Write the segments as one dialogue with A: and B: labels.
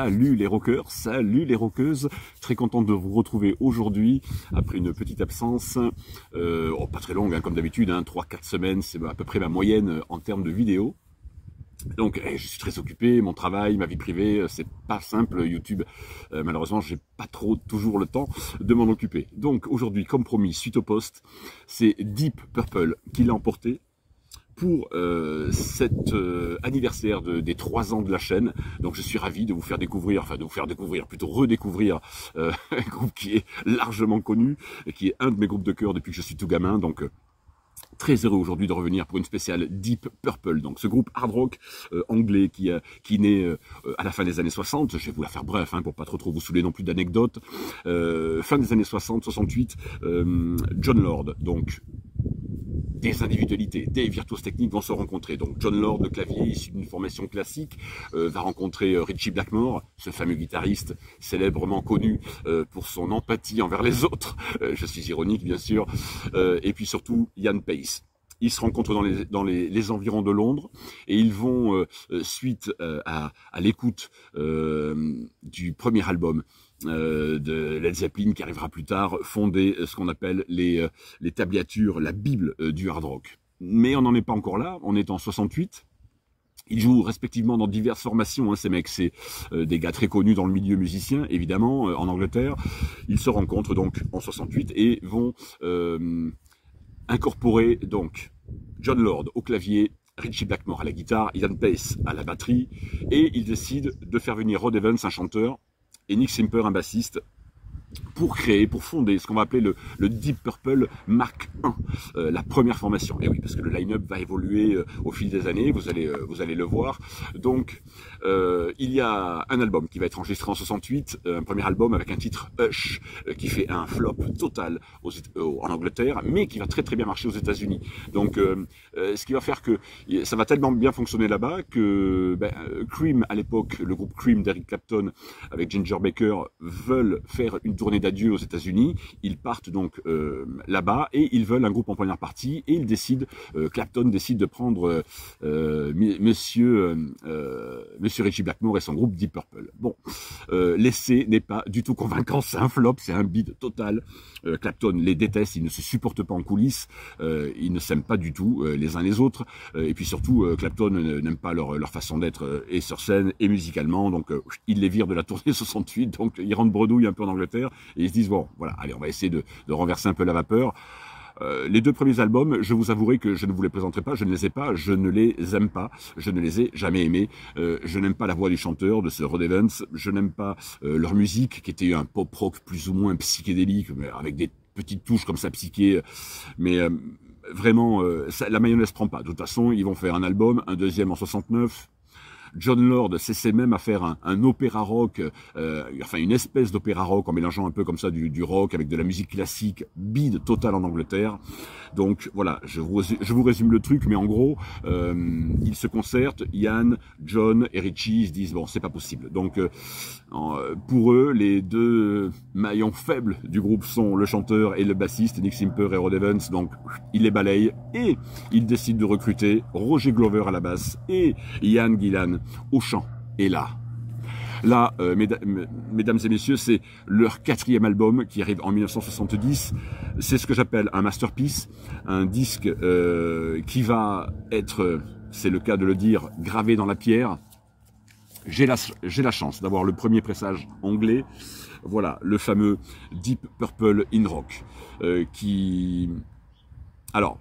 A: Salut les rockers, salut les rockeuses, très content de vous retrouver aujourd'hui après une petite absence, pas très longue hein, comme d'habitude, hein, 3-4 semaines, c'est à peu près ma moyenne en termes de vidéos. Donc je suis très occupé, mon travail, ma vie privée, c'est pas simple YouTube, malheureusement j'ai pas trop toujours le temps de m'en occuper. Donc aujourd'hui, comme promis, suite au post, c'est Deep Purple qui l'a emporté pour cet anniversaire des 3 ans de la chaîne. Donc je suis ravi de vous faire découvrir, enfin de vous faire découvrir, plutôt redécouvrir un groupe qui est largement connu, et qui est un de mes groupes de cœur depuis que je suis tout gamin, donc très heureux aujourd'hui de revenir pour une spéciale Deep Purple, donc ce groupe hard rock anglais qui naît à la fin des années 60, je vais vous la faire bref hein, pour pas trop vous saouler non plus d'anecdotes, fin des années 60, 68, Jon Lord, donc des individualités, des virtuoses techniques vont se rencontrer. Donc Jon Lord, le clavier issu d'une formation classique, va rencontrer Ritchie Blackmore, ce fameux guitariste célèbrement connu pour son empathie envers les autres, je suis ironique bien sûr, et puis surtout Ian Paice. Ils se rencontrent dans les environs de Londres et ils vont, suite à l'écoute du premier album de Led Zeppelin qui arrivera plus tard, fonder ce qu'on appelle les tablatures, la Bible du hard rock. Mais on n'en est pas encore là, on est en 68. Ils jouent respectivement dans diverses formations, hein, ces mecs, c'est des gars très connus dans le milieu musicien, évidemment, en Angleterre. Ils se rencontrent donc en 68 et vont incorporer donc Jon Lord au clavier, Ritchie Blackmore à la guitare, Ian Paice à la batterie, et ils décident de faire venir Rod Evans, un chanteur, et Nick Simper, un bassiste, pour fonder ce qu'on va appeler le Deep Purple Mark I, la première formation. Et oui, parce que le line-up va évoluer au fil des années, vous allez le voir. Donc, il y a un album qui va être enregistré en 68, un premier album avec un titre Hush, qui fait un flop total en Angleterre, mais qui va très très bien marcher aux États-Unis. Donc, ce qui va faire que ça va tellement bien fonctionner là-bas que Cream, à l'époque, le groupe Cream d'Eric Clapton avec Ginger Baker, veulent faire une tournée d'adieu aux États-Unis. Ils partent donc là-bas et ils veulent un groupe en première partie et ils décident, Clapton décide de prendre Monsieur Ritchie Blackmore et son groupe Deep Purple. Bon, l'essai n'est pas du tout convaincant, c'est un flop, c'est un bide total. Clapton les déteste, ils ne se supportent pas en coulisses, ils ne s'aiment pas du tout les uns les autres, et puis surtout Clapton n'aime pas leur façon d'être et sur scène et musicalement, donc il les vire de la tournée 68, donc ils rentrent bredouille un peu en Angleterre et ils se disent bon voilà, allez on va essayer de renverser un peu la vapeur. Les 2 premiers albums, je vous avouerai que je ne vous les présenterai pas, je ne les ai pas, je ne les aime pas, je ne les ai jamais aimés, je n'aime pas la voix du chanteur, de ce Rod Evans, je n'aime pas leur musique, qui était un pop rock plus ou moins psychédélique, mais avec des petites touches comme ça psyché, mais vraiment, la mayonnaise prend pas. De toute façon, ils vont faire un album, un deuxième en 69, Jon Lord s'essaie même à faire un opéra rock, enfin une espèce d'opéra rock en mélangeant un peu comme ça du rock avec de la musique classique, bide total en Angleterre. Donc voilà, je vous résume le truc, mais en gros, ils se concertent, Ian, John et Ritchie se disent bon c'est pas possible. Donc pour eux, les 2 maillons faibles du groupe sont le chanteur et le bassiste, Nick Simper et Rod Evans, donc ils les balayent et ils décident de recruter Roger Glover à la basse et Ian Gillan au chant. Et là, mesdames et messieurs, c'est leur 4e album qui arrive en 1970. C'est ce que j'appelle un masterpiece, un disque qui va être, c'est le cas de le dire, gravé dans la pierre. J'ai la chance d'avoir le premier pressage anglais, voilà, le fameux Deep Purple in Rock, Alors,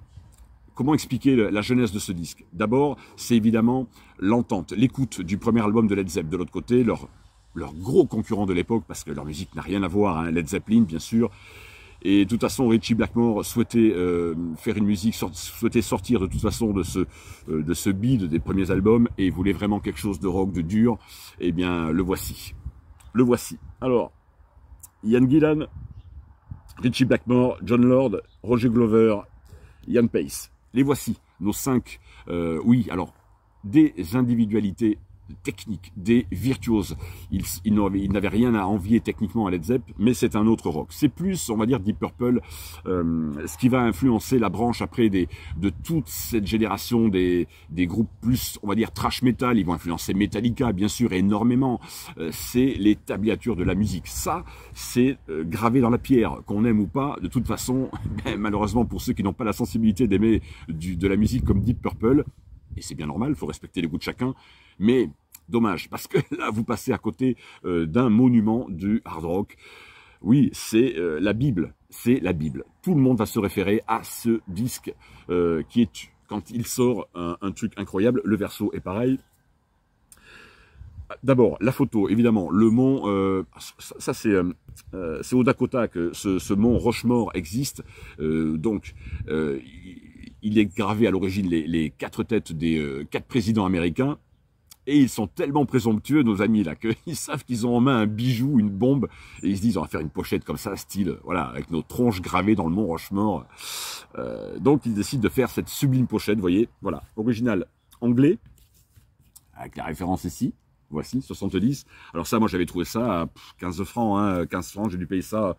A: comment expliquer la jeunesse de ce disque? D'abord, c'est évidemment l'entente, l'écoute du premier album de Led Zeppelin. De l'autre côté, leur gros concurrent de l'époque, parce que leur musique n'a rien à voir, hein, Led Zeppelin, bien sûr. Et de toute façon, Ritchie Blackmore souhaitait faire une musique, souhaitait sortir de toute façon de ce bide des premiers albums et voulait vraiment quelque chose de rock, de dur. Eh bien, le voici. Le voici. Alors, Ian Gillan, Ritchie Blackmore, Jon Lord, Roger Glover, Ian Paice. Les voici, nos 5, oui, alors, des individualités techniques, des virtuoses. Ils n'avaient rien à envier techniquement à Led Zepp, mais c'est un autre rock. C'est plus, on va dire, Deep Purple, ce qui va influencer la branche après de toute cette génération des groupes plus, on va dire, trash metal. Ils vont influencer Metallica, bien sûr, énormément. C'est les tablatures de la musique. Ça, c'est gravé dans la pierre, qu'on aime ou pas. De toute façon, malheureusement, pour ceux qui n'ont pas la sensibilité d'aimer de la musique comme Deep Purple, et c'est bien normal, il faut respecter les goûts de chacun, mais dommage, parce que là, vous passez à côté d'un monument du hard rock. Oui, c'est la Bible, c'est la Bible. Tout le monde va se référer à ce disque qui est, quand il sort, un truc incroyable. Le verso est pareil. D'abord, la photo, évidemment, le mont, ça c'est au Dakota que ce mont Rochemort existe, donc il est gravé à l'origine les 4 têtes des 4 présidents américains, et ils sont tellement présomptueux, nos amis là, qu'ils savent qu'ils ont en main un bijou, une bombe, et ils se disent on va faire une pochette comme ça, style, voilà, avec nos tronches gravées dans le mont Rochemort. Donc ils décident de faire cette sublime pochette, vous voyez, voilà, original anglais, avec la référence ici. Voici, 70. Alors ça, moi, j'avais trouvé ça à 15 francs. Hein, 15 francs, j'ai dû payer ça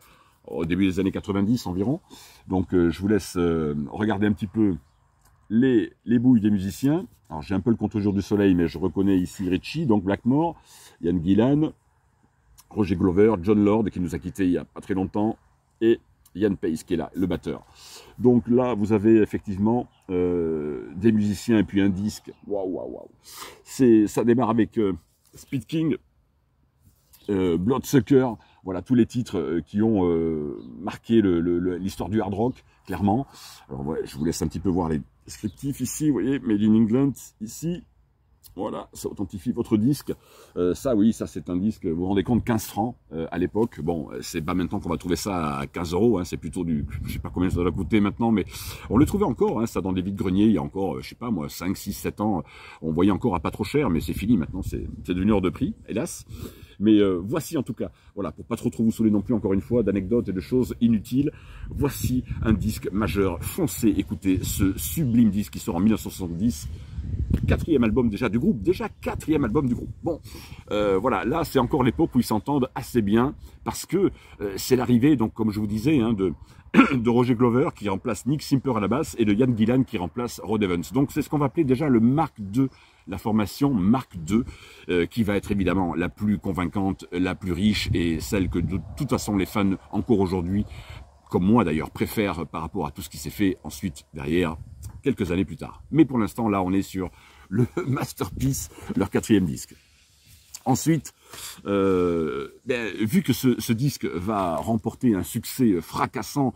A: au début des années 90 environ. Donc, je vous laisse regarder un petit peu les bouilles des musiciens. Alors, j'ai un peu le contre-jour du soleil, mais je reconnais ici Ritchie, donc Blackmore, Ian Gillan, Roger Glover, John Lord, qui nous a quittés il n'y a pas très longtemps, et Ian Pace, qui est là, le batteur. Donc là, vous avez effectivement des musiciens et puis un disque. Waouh, waouh, waouh. Ça démarre avec... Speed King, Bloodsucker, voilà tous les titres qui ont marqué l'histoire du hard rock, clairement. Alors ouais, je vous laisse un petit peu voir les descriptifs ici, vous voyez, Made in England, ici, voilà, ça authentifie votre disque. Ça, oui, ça c'est un disque, vous vous rendez compte, 15 francs à l'époque. Bon, c'est pas maintenant qu'on va trouver ça à 15 €, hein, c'est plutôt du, je sais pas combien ça doit coûter maintenant, mais on le trouvait encore, hein, ça dans des vides-greniers, il y a encore, je sais pas moi, 5, 6, 7 ans, on voyait encore à pas trop cher, mais c'est fini maintenant, c'est devenu hors de prix, hélas. Mais voici en tout cas, voilà, pour pas trop vous saouler non plus, encore une fois, d'anecdotes et de choses inutiles, voici un disque majeur. Foncez, écoutez ce sublime disque qui sort en 1970, 4e album déjà du groupe, déjà 4e album du groupe. Bon, voilà, là c'est encore l'époque où ils s'entendent assez bien, parce que c'est l'arrivée, donc comme je vous disais, hein, de Roger Glover qui remplace Nick Simper à la basse et de Ian Gillan qui remplace Rod Evans. Donc c'est ce qu'on va appeler déjà le Mark II, la formation Mark II, qui va être évidemment la plus convaincante, la plus riche et celle que de toute façon les fans encore aujourd'hui, comme moi d'ailleurs, préfèrent par rapport à tout ce qui s'est fait ensuite derrière, quelques années plus tard. Mais pour l'instant là on est sur le Masterpiece, leur 4e disque. Ensuite, vu que ce disque va remporter un succès fracassant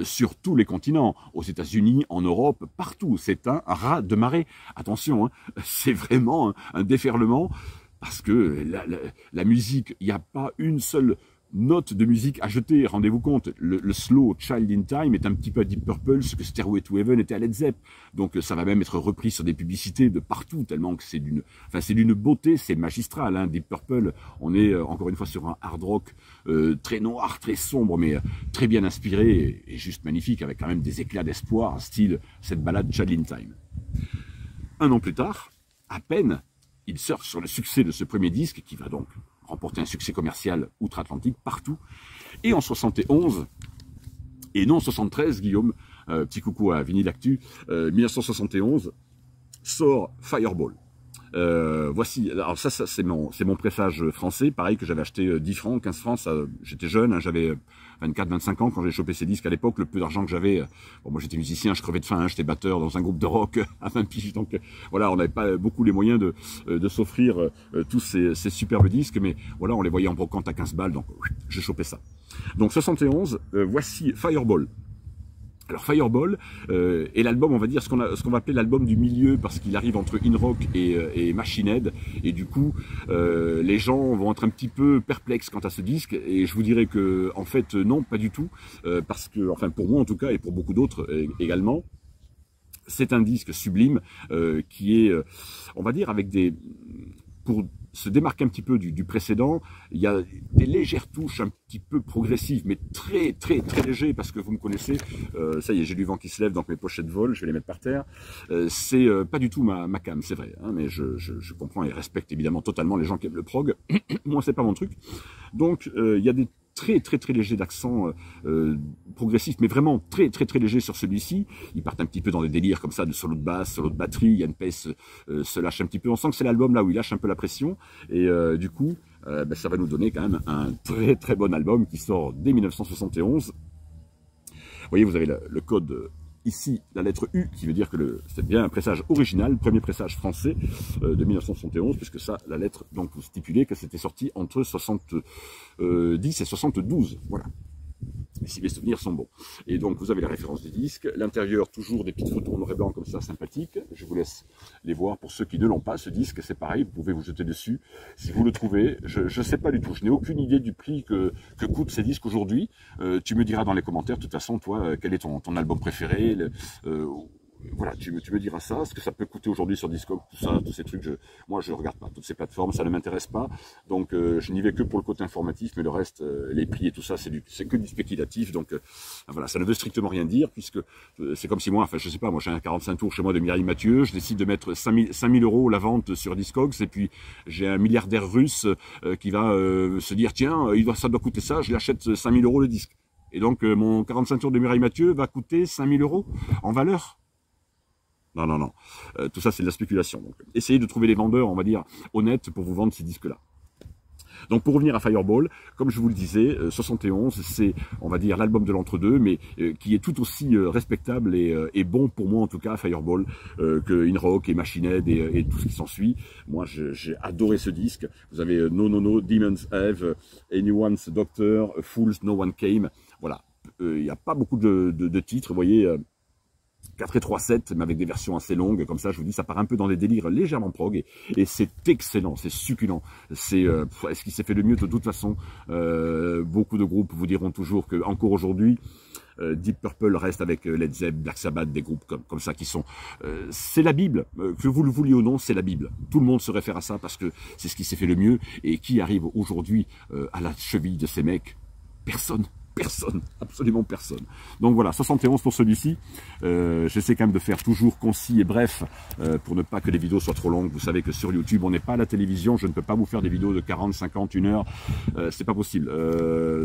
A: sur tous les continents, aux États-Unis, en Europe, partout, c'est un raz de marée. Attention, hein, c'est vraiment un déferlement, parce que la musique, il n'y a pas une seule note de musique à jeter. Rendez-vous compte, le slow Child in Time est un petit peu à Deep Purple ce que Stairway to Heaven était à Led Zepp. Donc ça va même être repris sur des publicités de partout, tellement que c'est d'une beauté, c'est magistral. Hein. Deep Purple, on est encore une fois sur un hard rock très noir, très sombre, mais très bien inspiré et juste magnifique, avec quand même des éclats d'espoir, style cette balade Child in Time. Un an plus tard, à peine, il surfe sur le succès de ce premier disque, qui va donc remporter un succès commercial outre-Atlantique, partout. Et en 71, et non 73, Guillaume, petit coucou à Vinyl Actu, 1971, sort Fireball. Voici, alors ça c'est mon pressage français, pareil, que j'avais acheté 10 francs, 15 francs, j'étais jeune, hein, j'avais 24-25 ans quand j'ai chopé ces disques à l'époque, le peu d'argent que j'avais, bon moi j'étais musicien, je crevais de faim, hein, j'étais batteur dans un groupe de rock à 20 piges, donc voilà, on n'avait pas beaucoup les moyens de s'offrir tous ces superbes disques, mais voilà, on les voyait en brocante à 15 balles, donc j'ai chopé ça. Donc 71, voici Fireball. Alors Fireball est l'album, on va dire, ce qu'on va appeler l'album du milieu, parce qu'il arrive entre In Rock et Machine Head, et du coup les gens vont être un petit peu perplexes quant à ce disque, et je vous dirais que en fait non, pas du tout, parce que, enfin pour moi en tout cas, et pour beaucoup d'autres également, c'est un disque sublime qui est, on va dire, avec se démarque un petit peu du précédent. Il y a des légères touches un petit peu progressives, mais très très très légers, parce que vous me connaissez, ça y est, j'ai du vent qui se lève, donc mes pochettes volent, je vais les mettre par terre. C'est pas du tout ma cam, c'est vrai, hein, mais je comprends et respecte évidemment totalement les gens qui aiment le prog. Moi, c'est pas mon truc. Donc, il y a des très très très léger d'accent progressif, mais vraiment très très très léger sur celui-ci. Ils partent un petit peu dans des délires comme ça de solo de basse, solo de batterie. Yann Pace se lâche un petit peu. On sent que c'est l'album là où il lâche un peu la pression, et du coup ça va nous donner quand même un très très bon album qui sort dès 1971. Vous voyez, vous avez le code ici, la lettre U, qui veut dire que c'est bien un pressage original, premier pressage français de 1971, puisque ça, la lettre, donc, vous stipulez que c'était sorti entre 70 et 72, voilà. Et si mes souvenirs sont bons. Et donc, vous avez la référence des disques. L'intérieur, toujours des petites photos en noir et blanc comme ça, sympathiques. Je vous laisse les voir pour ceux qui ne l'ont pas. Ce disque, c'est pareil, vous pouvez vous jeter dessus. Si vous le trouvez, je ne sais pas du tout. Je n'ai aucune idée du prix que coûtent ces disques aujourd'hui. Tu me diras dans les commentaires, de toute façon, toi, quel est ton album préféré, voilà, tu me diras ça, ce que ça peut coûter aujourd'hui sur Discog, tout ça, tous ces trucs. Moi, je regarde pas toutes ces plateformes, ça ne m'intéresse pas. Donc, je n'y vais que pour le côté informatif, mais le reste, les prix et tout ça, c'est que du spéculatif. Donc, voilà, ça ne veut strictement rien dire, puisque c'est comme si moi, enfin, je sais pas, moi, j'ai un 45 tours chez moi de Mireille Mathieu, je décide de mettre 5 000 euros la vente sur Discogs, et puis j'ai un milliardaire russe qui va se dire, tiens, ça doit coûter ça, je l'achète 5 000 euros le disque. Et donc, mon 45 tours de Mireille Mathieu va coûter 5 000 euros en valeur. Non, non, non. Tout ça, c'est de la spéculation. Donc, essayez de trouver les vendeurs, on va dire, honnêtes pour vous vendre ces disques-là. Donc, pour revenir à Fireball, comme je vous le disais, 71, c'est, on va dire, l'album de l'entre-deux, mais qui est tout aussi respectable et bon pour moi, en tout cas, Fireball, que In Rock et Machine Head et tout ce qui s'ensuit. Moi, j'ai adoré ce disque. Vous avez No No No, Demons Have, Anyone's Doctor, Fools No One Came. Voilà. Il n'y a pas beaucoup de titres, vous voyez... 4 et 3/7, mais avec des versions assez longues, comme ça, je vous dis, ça part un peu dans des délires légèrement prog, et c'est excellent, c'est succulent. C'est ce qui s'est fait le mieux de toute façon. Beaucoup de groupes vous diront toujours que, encore aujourd'hui, Deep Purple reste avec Led Zeppelin, Black Sabbath, des groupes comme ça qui sont... c'est la Bible, que vous le vouliez ou non, c'est la Bible. Tout le monde se réfère à ça parce que c'est ce qui s'est fait le mieux, et qui arrive aujourd'hui à la cheville de ces mecs? Personne. Personne, absolument personne. Donc voilà, 71 pour celui-ci. J'essaie quand même de faire toujours concis et bref pour ne pas que les vidéos soient trop longues. Vous savez que sur YouTube, on n'est pas à la télévision. Je ne peux pas vous faire des vidéos de 40, 50, 1 heure. C'est pas possible.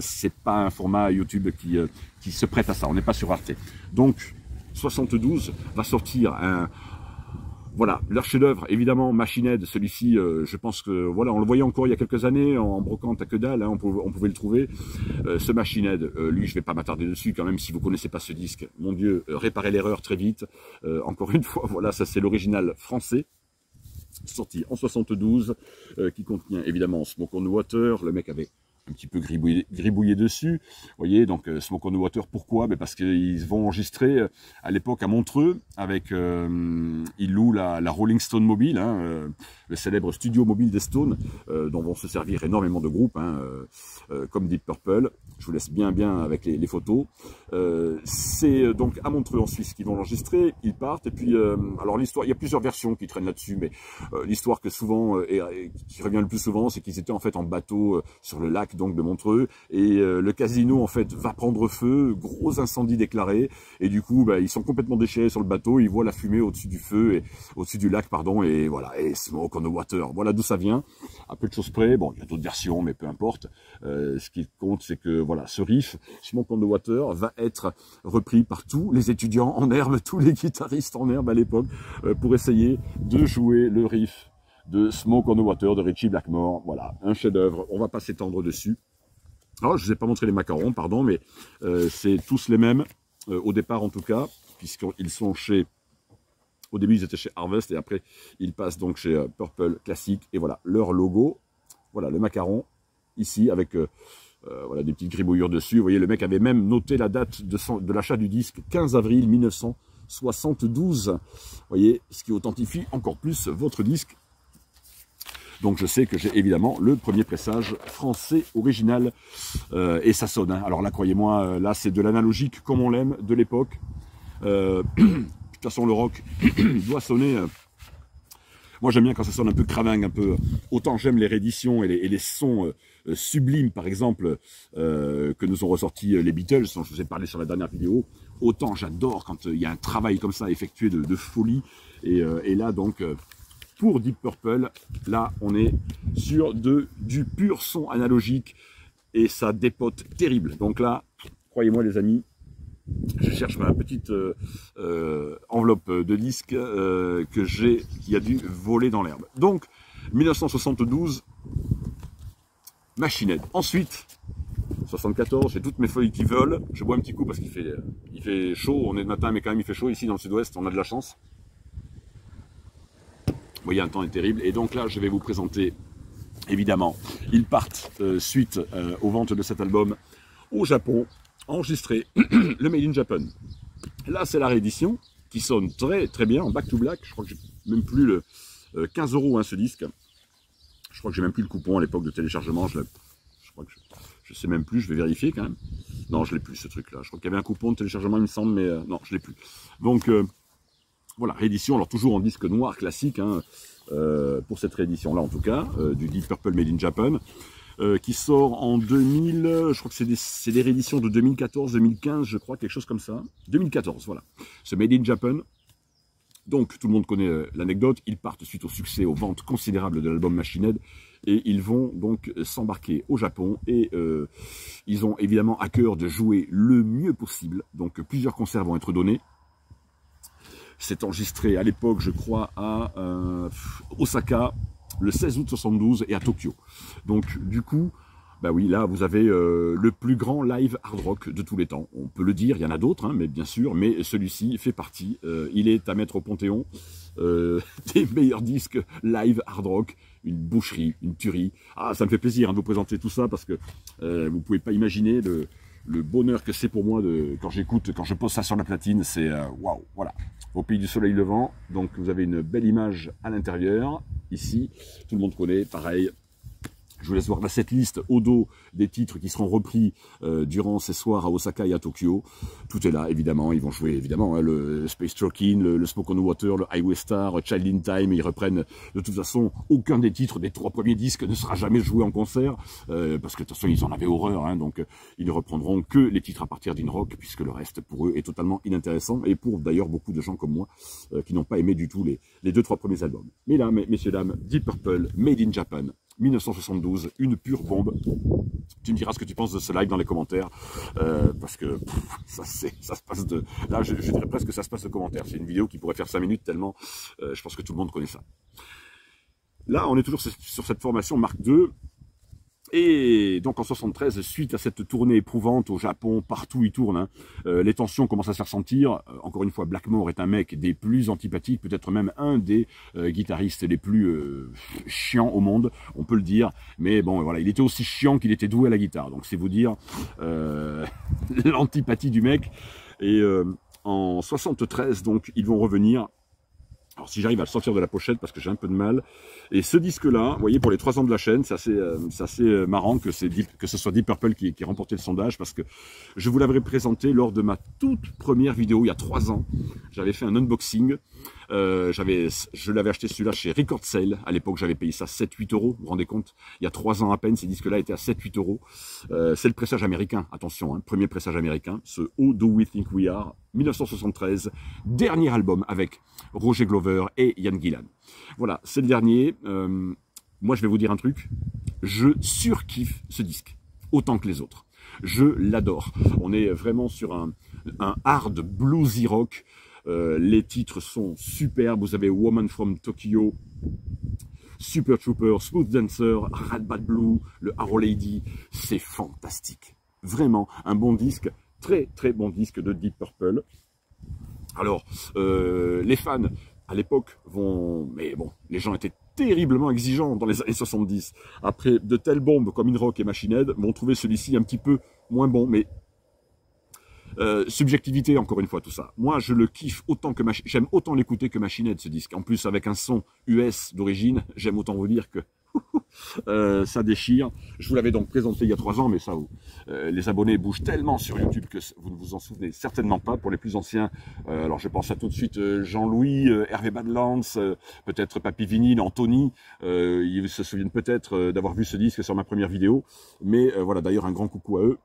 A: C'est pas un format YouTube qui se prête à ça. On n'est pas sur Arte. Donc 72 va sortir un... Voilà, leur chef-d'œuvre, évidemment, Machine Head, celui-ci, je pense que, voilà, on le voyait encore il y a quelques années, en brocante à que dalle, hein, on pouvait le trouver. Ce Machine Head, lui, je vais pas m'attarder dessus, quand même, si vous connaissez pas ce disque. Mon Dieu, réparez l'erreur très vite. Encore une fois, voilà, ça c'est l'original français, sorti en 72, qui contient, évidemment, Smoke on the Water. Le mec avait un petit peu gribouillé dessus, vous voyez, donc Smoke on the Water, pourquoi? Ben parce qu'ils vont enregistrer à l'époque à Montreux, avec, ils louent la Rolling Stone Mobile, hein, le célèbre studio mobile des Stones, dont vont se servir énormément de groupes, hein, comme Deep Purple. Je vous laisse bien avec les photos. C'est donc à Montreux en Suisse qu'ils vont l'enregistrer, ils partent, et puis, alors l'histoire, il y a plusieurs versions qui traînent là-dessus, mais l'histoire que souvent, qui revient le plus souvent, c'est qu'ils étaient en fait en bateau sur le lac donc de Montreux, et le casino en fait va prendre feu, gros incendie déclaré, et du coup bah, ils sont complètement déchirés sur le bateau, ils voient la fumée au-dessus du feu, et au-dessus du lac pardon, et voilà, et Smoke on the Water, voilà d'où ça vient, à peu de choses près. Bon, il y a d'autres versions, mais peu importe, ce qui compte c'est que voilà, ce riff, Smoke on the Water, va être repris par tous les étudiants en herbe, tous les guitaristes en herbe à l'époque, pour essayer de jouer le riff de Smoke on the Water de Ritchie Blackmore. Voilà, un chef-d'œuvre, on va pas s'étendre dessus. Alors, je ne vous ai pas montré les macarons, pardon, mais c'est tous les mêmes, au départ en tout cas, puisqu'ils sont chez... Au début, ils étaient chez Harvest, et après, ils passent donc chez Purple Classic, et voilà, leur logo, voilà, le macaron, ici, avec voilà, des petites gribouillures dessus. Vous voyez, le mec avait même noté la date de l'achat du disque, 15 avril 1972. Vous voyez, ce qui authentifie encore plus votre disque. Donc je sais que j'ai évidemment le premier pressage français original, et ça sonne, hein. Alors là, croyez-moi, là c'est de l'analogique comme on l'aime de l'époque. De toute façon, le rock doit sonner Moi j'aime bien quand ça sonne un peu cravingue, un peu. Autant j'aime les rééditions et les sons sublimes, par exemple, que nous ont ressortis les Beatles, dont je vous ai parlé sur la dernière vidéo. Autant j'adore quand il y a un travail comme ça effectué de folie. Et là donc, pour Deep Purple, là on est sur du pur son analogique et ça dépote terrible. Donc là, croyez-moi les amis, je cherche ma petite enveloppe de disque qui a dû voler dans l'herbe. Donc, 1972, Machine Head. Ensuite, 74, j'ai toutes mes feuilles qui volent. Je bois un petit coup parce qu'il fait chaud. On est de matin, mais quand même il fait chaud ici dans le sud-ouest. On a de la chance. Vous voyez, un temps est terrible. Et donc là, je vais vous présenter, évidemment, ils partent suite aux ventes de cet album au Japon, enregistré le Made in Japan. Là, c'est la réédition qui sonne très très bien en back to black. Je crois que j'ai même plus le 15 € hein, ce disque. Je crois que j'ai même plus le coupon à l'époque de téléchargement. Je crois que je sais même plus. Je vais vérifier quand même. Non, je l'ai plus ce truc-là. Je crois qu'il y avait un coupon de téléchargement, il me semble, mais non, je l'ai plus. Donc voilà, réédition. Alors toujours en disque noir classique hein, pour cette réédition-là en tout cas du Deep Purple Made in Japan. Qui sort en 2000, je crois que c'est des rééditions de 2014, 2015, je crois, quelque chose comme ça. 2014, voilà. Ce Made in Japan. Donc, tout le monde connaît l'anecdote. Ils partent suite au succès, aux ventes considérables de l'album Machine Head. Et ils vont donc s'embarquer au Japon. Et ils ont évidemment à cœur de jouer le mieux possible. Donc, plusieurs concerts vont être donnés. C'est enregistré à l'époque, je crois, à Osaka, le 16 août 72 et à Tokyo. Donc du coup, bah oui, là vous avez le plus grand live hard rock de tous les temps. On peut le dire, il y en a d'autres, hein, mais bien sûr, mais celui-ci fait partie. Il est à mettre au Panthéon des meilleurs disques live hard rock. Une boucherie, une tuerie. Ah, ça me fait plaisir hein, de vous présenter tout ça parce que vous pouvez pas imaginer le bonheur que c'est pour moi quand j'écoute, quand je pose ça sur la platine, c'est waouh, voilà. Au pays du soleil levant, donc vous avez une belle image à l'intérieur, ici, tout le monde connaît, pareil. Je vous laisse voir la setlist au dos des titres qui seront repris durant ces soirs à Osaka et à Tokyo. Tout est là, évidemment. Ils vont jouer, évidemment, hein, le Space Trucking, le Smoke on Water, le Highway Star, Child in Time. Ils reprennent, de toute façon, aucun des titres des 3 premiers disques ne sera jamais joué en concert. Parce que, de toute façon, ils en avaient horreur. Hein, donc, ils ne reprendront que les titres à partir d'In-Rock, puisque le reste, pour eux, est totalement inintéressant. Et pour, d'ailleurs, beaucoup de gens comme moi, qui n'ont pas aimé du tout les 2-3 premiers albums. Mais là, messieurs, dames, Deep Purple, Made in Japan. 1972, une pure bombe. Tu me diras ce que tu penses de ce live dans les commentaires, parce que ça se passe de... Là, je dirais presque que ça se passe de commentaires. C'est une vidéo qui pourrait faire 5 minutes tellement je pense que tout le monde connaît ça. Là, on est toujours sur cette formation Mark II. Et donc en 73, suite à cette tournée éprouvante au Japon, partout il tourne, hein, les tensions commencent à se faire sentir. Encore une fois, Blackmore est un mec des plus antipathiques, peut-être même un des guitaristes les plus chiants au monde, on peut le dire. Mais bon, voilà, il était aussi chiant qu'il était doué à la guitare. Donc c'est vous dire l'antipathie du mec. Et en 73, donc ils vont revenir. Alors si j'arrive à le sortir de la pochette parce que j'ai un peu de mal. Et ce disque-là, vous voyez, pour les 3 ans de la chaîne, c'est assez marrant que ce soit Deep Purple qui ait remporté le sondage parce que je vous l'avais présenté lors de ma toute première vidéo il y a 3 ans. J'avais fait un unboxing. Je l'avais acheté celui-là chez Record Sale. À l'époque, j'avais payé ça 7-8 €. Vous vous rendez compte? Il y a 3 ans à peine, ces disques-là étaient à 7-8 €. C'est le pressage américain. Attention, hein, premier pressage américain. Ce Who Do We Think We Are, 1973. Dernier album avec Roger Glover et Ian Gillan. Voilà, c'est le dernier. Moi, je vais vous dire un truc. Je surkiffe ce disque. Autant que les autres. Je l'adore. On est vraiment sur un hard bluesy rock. Les titres sont superbes. Vous avez Woman from Tokyo, Super Trooper, Smooth Dancer, Rat Bad Blue, le Arrow Lady. C'est fantastique. Vraiment un bon disque. Très très bon disque de Deep Purple. Alors, les fans, à l'époque, mais bon, les gens étaient terriblement exigeants dans les années 70. Après de telles bombes comme In-Rock et Machine Head, vont trouver celui-ci un petit peu moins bon, mais subjectivité, encore une fois, tout ça. Moi, je le kiffe autant que j'aime autant l'écouter que Machine Head, ce disque. En plus, avec un son US d'origine, j'aime autant vous dire que ça déchire. Je vous l'avais donc présenté il y a 3 ans, mais ça, les abonnés bougent tellement sur YouTube que vous ne vous en souvenez certainement pas. Pour les plus anciens, alors je pense à tout de suite Jean-Louis, Hervé Badlands, peut-être Papy Vinyle, Anthony, ils se souviennent peut-être d'avoir vu ce disque sur ma première vidéo, mais voilà, d'ailleurs un grand coucou à eux.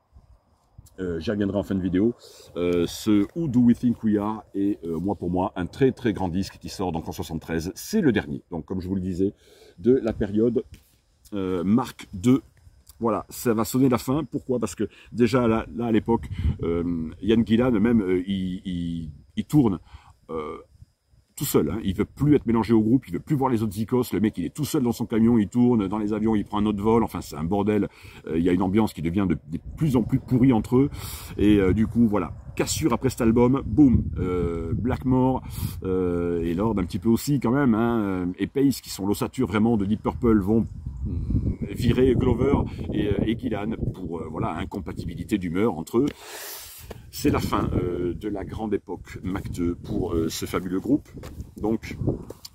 A: J'y reviendrai en fin de vidéo. Ce Who Do We Think We Are est, moi pour moi, un très très grand disque qui sort donc en 73. C'est le dernier, donc comme je vous le disais, de la période Mark II. Voilà, ça va sonner la fin. Pourquoi? Parce que déjà là à l'époque, Ian Gillan même, il tourne tout seul, hein. Il veut plus être mélangé au groupe, il veut plus voir les autres zikos, le mec il est tout seul dans son camion, il tourne dans les avions, il prend un autre vol, enfin c'est un bordel, il y a une ambiance qui devient de plus en plus pourrie entre eux, et du coup voilà, cassure après cet album, boum, Blackmore, et Lord un petit peu aussi quand même, hein, et Pace qui sont l'ossature vraiment de Deep Purple vont virer Glover et Gillan pour voilà, incompatibilité d'humeur entre eux. C'est la fin de la grande époque Mac 2 pour ce fabuleux groupe. Donc,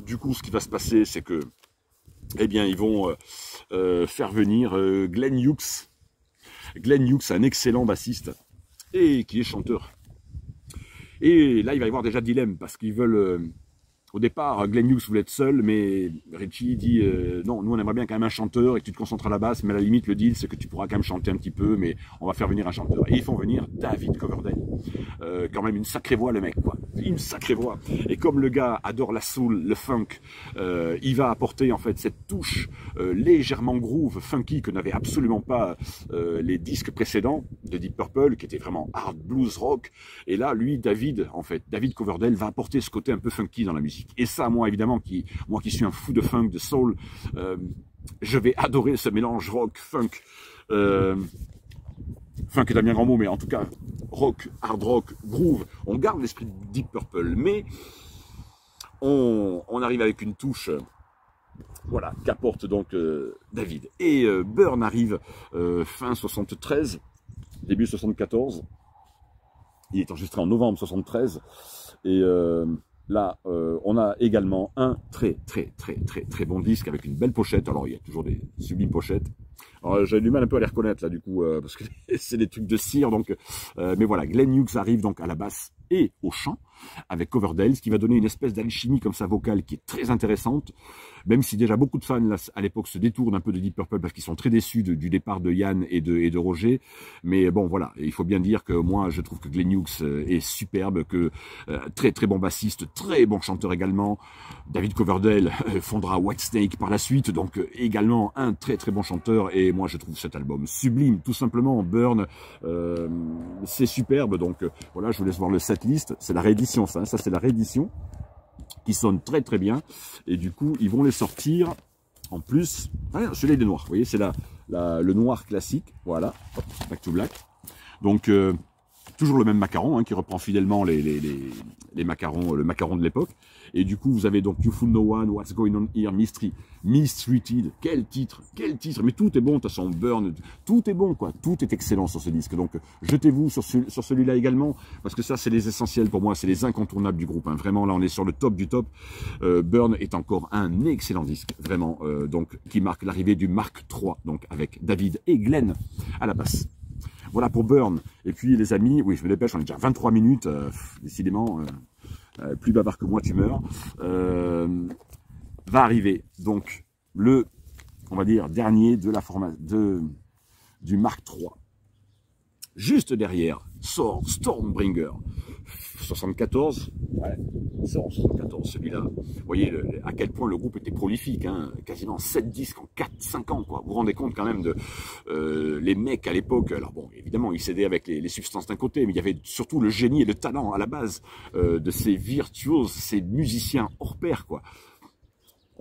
A: du coup, ce qui va se passer, c'est que, eh bien, ils vont faire venir Glenn Hughes. Glenn Hughes, un excellent bassiste et qui est chanteur. Et là, il va y avoir déjà dilemme parce qu'ils veulent. Au départ, Glenn Hughes voulait être seul, mais Richie dit non, nous on aimerait bien quand même un chanteur et que tu te concentres à la basse, mais à la limite le deal c'est que tu pourras quand même chanter un petit peu, mais on va faire venir un chanteur. Et ils font venir David Coverdale, quand même une sacrée voix le mec, quoi, une sacrée voix. Et comme le gars adore la soul, le funk, il va apporter en fait cette touche légèrement groove, funky que n'avaient absolument pas les disques précédents de Deep Purple, qui étaient vraiment hard blues rock. Et là, lui, David Coverdale va apporter ce côté un peu funky dans la musique. Et ça, moi, évidemment, moi qui suis un fou de funk, de soul, je vais adorer ce mélange rock, funk. Funk est un bien grand mot, mais en tout cas, rock, hard rock, groove. On garde l'esprit de Deep Purple, mais on arrive avec une touche, voilà, qu'apporte donc David. Et Burn arrive fin 73, début 74. Il est enregistré en novembre 73. Et là, on a également un très bon disque avec une belle pochette. Alors, il y a toujours des sublimes pochettes. Alors, j'ai du mal un peu à les reconnaître, là, du coup, parce que c'est des trucs de cire. Donc, mais voilà, Glenn Hughes arrive donc à la basse et au chant avec Coverdale, ce qui va donner une espèce d'alchimie comme ça vocale qui est très intéressante, même si déjà beaucoup de fans là, à l'époque se détournent un peu de Deep Purple parce qu'ils sont très déçus du départ de Ian et de Roger, mais bon voilà, il faut bien dire que moi je trouve que Glenn Hughes est superbe, que très bon bassiste, très bon chanteur également. David Coverdale fondera Whitesnake par la suite, donc également un très bon chanteur, et moi je trouve cet album sublime, tout simplement. Burn, c'est superbe, donc voilà, je vous laisse voir le setlist, c'est la réédition. Ça c'est la réédition qui sonne très bien, et du coup ils vont les sortir en plus. Ah, celui-là il est noir, vous voyez, c'est le noir classique, voilà, hop, Back to Black. Donc toujours le même macaron, hein, qui reprend fidèlement les macarons, le macaron de l'époque. Et du coup, vous avez donc You Fool No One, What's Going On Here, Mystery, Mistreated. Quel titre, mais tout est bon, de toute façon, Burn, tout est bon, quoi. Tout est excellent sur ce disque. Donc, jetez-vous sur celui-là également, parce que ça, c'est les essentiels pour moi, c'est les incontournables du groupe, hein. Vraiment, là, on est sur le top du top. Burn est encore un excellent disque, vraiment, donc, qui marque l'arrivée du Mark III, donc, avec David et Glenn à la basse. Voilà pour Burn. Et puis les amis, oui je me dépêche, on est déjà 23 minutes, décidément, plus bavard que moi tu meurs. Va arriver donc on va dire, dernier de la du Mark III. Juste derrière sort Stormbringer. 74, ouais, sort en 74 celui-là. Vous voyez à quel point le groupe était prolifique, hein, quasiment 7 disques en 4-5 ans, quoi. Vous vous rendez compte quand même de les mecs à l'époque. Alors bon, évidemment, ils s'aidaient avec les substances d'un côté, mais il y avait surtout le génie et le talent à la base de ces virtuoses, ces musiciens hors pair, quoi.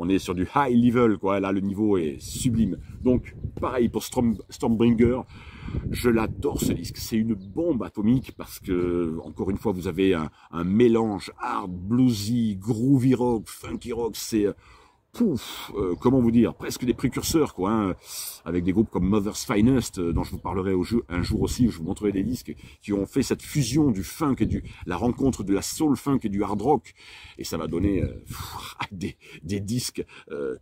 A: On est sur du high level, quoi. Là, le niveau est sublime. Donc, pareil pour Stormbringer. Je l'adore ce disque, c'est une bombe atomique parce que, encore une fois, vous avez un mélange hard, bluesy, groovy rock, funky rock, c'est comment vous dire, presque des précurseurs, quoi, hein, avec des groupes comme Mother's Finest, dont je vous parlerai un jour aussi, où je vous montrerai des disques qui ont fait cette fusion du funk et la rencontre de la soul funk et du hard rock, et ça va donner des disques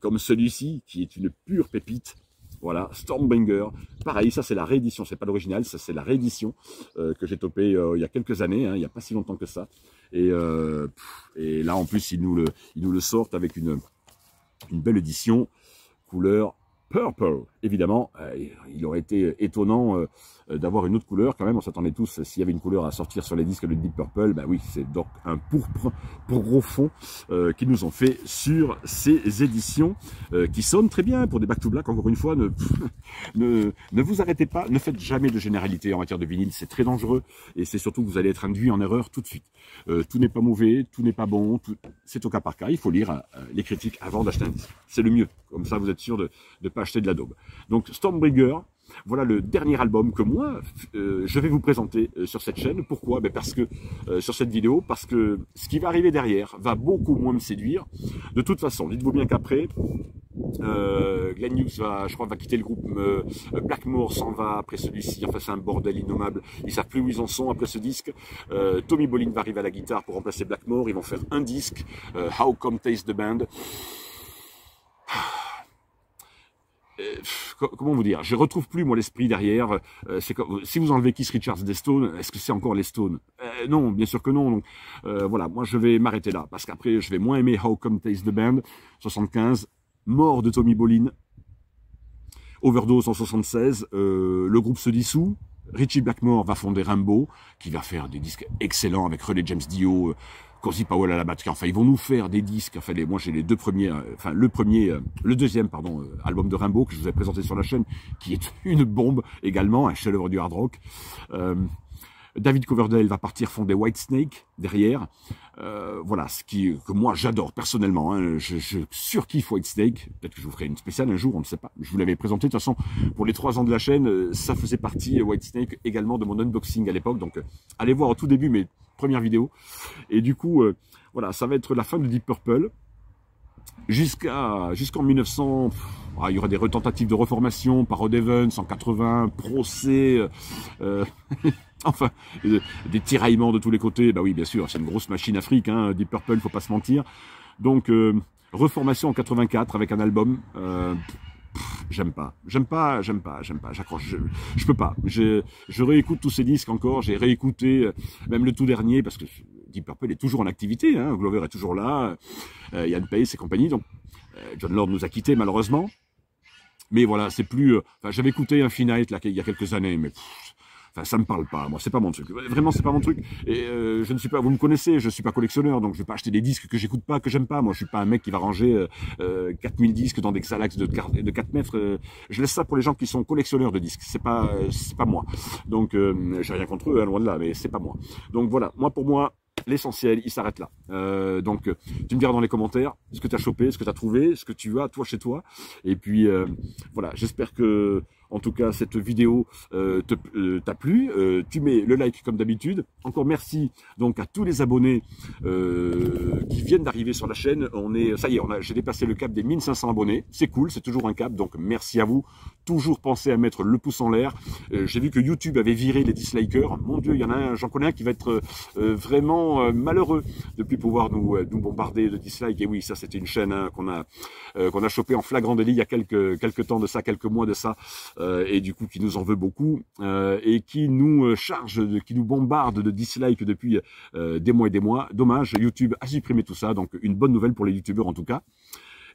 A: comme celui-ci, qui est une pure pépite. Voilà, Stormbringer, pareil, ça c'est la réédition, c'est pas l'original, ça c'est la réédition que j'ai topé il y a quelques années, hein, il n'y a pas si longtemps que ça, et là en plus ils nous le sortent avec une belle édition, couleur purple. Évidemment, il aurait été étonnant d'avoir une autre couleur quand même. On s'attendait tous, s'il y avait une couleur à sortir sur les disques de Deep Purple, bah oui, c'est donc un pourpre pour gros fond qu'ils nous ont fait sur ces éditions qui sonnent très bien pour des Back to Black. Encore une fois, ne vous arrêtez pas, ne faites jamais de généralité en matière de vinyle, c'est très dangereux et c'est surtout que vous allez être induit en erreur tout de suite. Tout n'est pas mauvais, tout n'est pas bon, c'est au cas par cas. Il faut lire les critiques avant d'acheter un disque. C'est le mieux. Comme ça, vous êtes sûr de ne pas acheter de la daube. Donc, Stormbringer, voilà le dernier album que moi, je vais vous présenter sur cette chaîne. Pourquoi? Ben parce que, sur cette vidéo, parce que ce qui va arriver derrière va beaucoup moins me séduire. De toute façon, dites-vous bien qu'après, Glenn Hughes je crois, va quitter le groupe, Blackmore s'en va après celui-ci, enfin c'est un bordel innommable, ils savent plus où ils en sont après ce disque. Tommy Bolin va arriver à la guitare pour remplacer Blackmore, ils vont faire un disque, How Come Taste the Band. Comment vous dire, je retrouve plus moi l'esprit derrière. Si vous enlevez Keith Richards des Stones, est-ce que c'est encore les Stones? Non, bien sûr que non. Donc voilà, moi je vais m'arrêter là parce qu'après je vais moins aimer How Come Taste the Band. 75, mort de Tommy Bolin, overdose en 76, le groupe se dissout. Ritchie Blackmore va fonder Rainbow, qui va faire des disques excellents avec Ronnie James Dio, Cozy Powell à la batterie. Enfin, ils vont nous faire des disques. Enfin, moi, j'ai les deux premiers, enfin, le deuxième, pardon, album de Rainbow que je vous ai présenté sur la chaîne, qui est une bombe également, un chef-d'œuvre du hard rock. David Coverdale va partir fonder Whitesnake derrière. Voilà, que moi j'adore personnellement. Hein. Je surkiffe Whitesnake. Peut-être que je vous ferai une spéciale un jour, on ne sait pas. Je vous l'avais présenté. De toute façon, pour les 3 ans de la chaîne, ça faisait partie, Whitesnake, également de mon unboxing à l'époque. Donc, allez voir au tout début mes premières vidéos. Et du coup, voilà, ça va être la fin de Deep Purple. Jusqu'en 1900, il y aura des retentatives de reformation par Rod Evans en 80, procès, enfin, des tiraillements de tous les côtés. Bah oui, bien sûr, c'est une grosse machine afrique, hein, Deep Purple, faut pas se mentir. Donc, reformation en 84 avec un album. J'aime pas, j'accroche, je peux pas. Je réécoute tous ces disques encore, j'ai réécouté même le tout dernier, parce que Deep Purple est toujours en activité, hein, Glover est toujours là, Ian Pace et compagnie, donc Jon Lord nous a quittés malheureusement, mais voilà, c'est plus, j'avais écouté Infinite là, il y a quelques années, mais ça me parle pas, moi, c'est pas mon truc. Vraiment, c'est pas mon truc. Et je ne suis pas, vous me connaissez, je suis pas collectionneur, donc je vais pas acheter des disques que j'écoute pas, que j'aime pas. Moi, je suis pas un mec qui va ranger 4000 disques dans des Xalax de 4 mètres. Je laisse ça pour les gens qui sont collectionneurs de disques. C'est pas moi. Donc, j'ai rien contre eux, hein, loin de là, mais c'est pas moi. Donc voilà, pour moi, l'essentiel, il s'arrête là. Donc, tu me diras dans les commentaires ce que tu as chopé, ce que tu as trouvé, ce que tu as, toi, chez toi. Et puis, voilà, j'espère que, en tout cas, cette vidéo t'a plu. Tu mets le like comme d'habitude. Encore merci donc à tous les abonnés qui viennent d'arriver sur la chaîne. Ça y est, j'ai dépassé le cap des 1500 abonnés. C'est cool, c'est toujours un cap. Donc, merci à vous. Toujours pensez à mettre le pouce en l'air. J'ai vu que YouTube avait viré les dislikers. Mon Dieu, il y en a un, j'en connais un qui va être vraiment malheureux de plus pouvoir nous bombarder de dislikes. Et oui, ça c'était une chaîne hein, qu'on a chopé en flagrant délit il y a quelques temps de ça, quelques mois de ça, et du coup qui nous en veut beaucoup et qui nous charge, qui nous bombarde de dislikes depuis des mois et des mois. Dommage, YouTube a supprimé tout ça, donc une bonne nouvelle pour les youtubeurs en tout cas.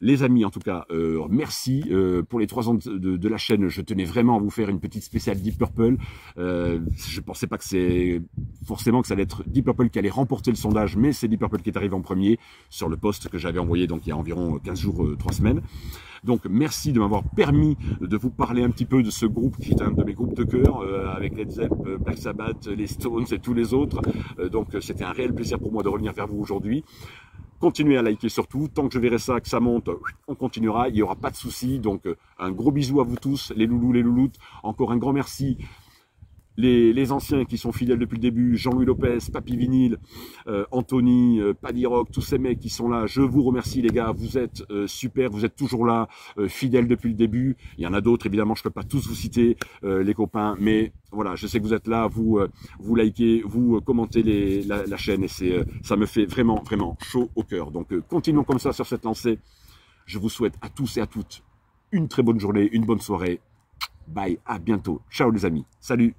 A: Les amis, en tout cas, merci pour les 3 ans de la chaîne. Je tenais vraiment à vous faire une petite spéciale Deep Purple. Je pensais pas que forcément que ça allait être Deep Purple qui allait remporter le sondage, mais c'est Deep Purple qui est arrivé en premier sur le post que j'avais envoyé donc il y a environ 15 jours, 3 semaines. Donc merci de m'avoir permis de vous parler un petit peu de ce groupe qui est un de mes groupes de cœur avec Led Zeppelin, Black Sabbath, les Stones et tous les autres. Donc c'était un réel plaisir pour moi de revenir vers vous aujourd'hui. Continuez à liker surtout, tant que je verrai ça, que ça monte, on continuera, il n'y aura pas de souci. Donc un gros bisou à vous tous, les loulous, les louloutes. Encore un grand merci les anciens qui sont fidèles depuis le début, Jean-Louis Lopez, Papy Vinyl, Anthony, Paddy Rock, tous ces mecs qui sont là, je vous remercie les gars, vous êtes super, vous êtes toujours là, fidèles depuis le début. Il y en a d'autres, évidemment, je peux pas tous vous citer, les copains, mais voilà, je sais que vous êtes là, vous likez, vous commentez la chaîne, et ça me fait vraiment, vraiment chaud au cœur. Donc continuons comme ça sur cette lancée. Je vous souhaite à tous et à toutes une très bonne journée, une bonne soirée. Bye, à bientôt. Ciao les amis. Salut.